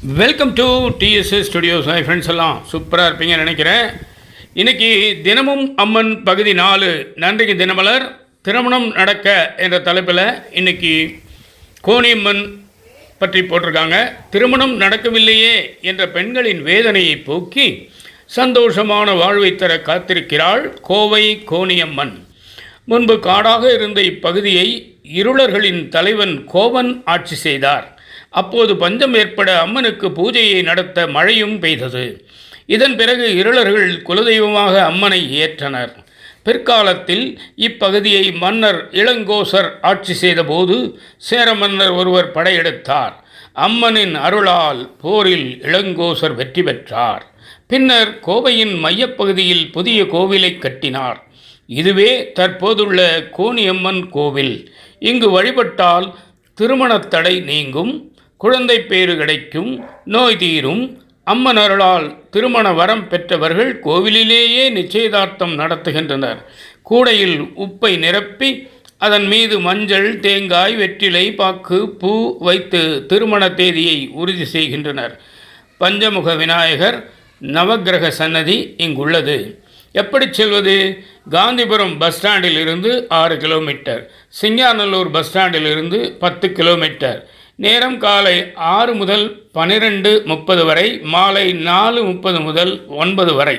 Welcome to TDS studios. Hi friends, எல்லாம் சூப்பராக இருப்பீங்கன்னு நினைக்கிறேன். இன்றைக்கி தினமும் அம்மன் பகுதி 4 நன்றிக்கு தினமலர் திருமணம் நடக்க என்ற தலைப்பில் இன்றைக்கி கோணியம்மன் பற்றி போட்டிருக்காங்க. திருமணம் நடக்கவில்லையே என்ற பெண்களின் வேதனையை போக்கி சந்தோஷமான வாழ்வை தர காத்திருக்கிறாள் கோவை கோணியம்மன். முன்பு காடாக இருந்த இப்பகுதியை இருளர்களின் தலைவன் கோவன் ஆட்சி செய்தார். அப்போது பஞ்சம் ஏற்பட அம்மனுக்கு பூஜையை நடத்த மழையும் பெய்தது. இதன் பிறகு இருளர்கள் குலதெய்வமாக அம்மனை ஏற்றனர். பிற்காலத்தில் இப்பகுதியை மன்னர் இளங்கோசர் ஆட்சி செய்தபோது சேர மன்னர் ஒருவர் படையெடுத்தார். அம்மனின் அருளால் போரில் இளங்கோசர் வெற்றி பெற்றார். பின்னர் கோவையின் மையப்பகுதியில் புதிய கோவிலை கட்டினார். இதுவே தற்போதுள்ள கோணியம்மன் கோவில். இங்கு வழிபட்டால் திருமணத் தடை நீங்கும், குழந்தை பேறு கிடைக்கும், நோய் தீரும். அம்மன் அருளால் திருமண வரம் பெற்றவர்கள் கோவிலிலேயே நிச்சயதார்த்தம் நடத்துகின்றனர். கூடையில் உப்பை நிரப்பி அதன் மீது மஞ்சள், தேங்காய், வெற்றிலை, பாக்கு, பூ வைத்து திருமண தேதியை உறுதி செய்கின்றனர். பஞ்சமுக விநாயகர் நவக்கிரக சன்னதி இங்குள்ளது. எப்படி செல்வது? காந்திபுரம் பஸ் ஸ்டாண்டில் இருந்து 6 கிலோமீட்டர், சிங்காநல்லூர் பஸ் ஸ்டாண்டில் இருந்து 10 கிலோமீட்டர். நேரம் காலை 6 முதல் 12:30 வரை, மாலை 4:30 முதல் 9 வரை.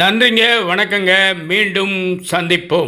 நன்றிங்க, வணக்கங்க, மீண்டும் சந்திப்போம்.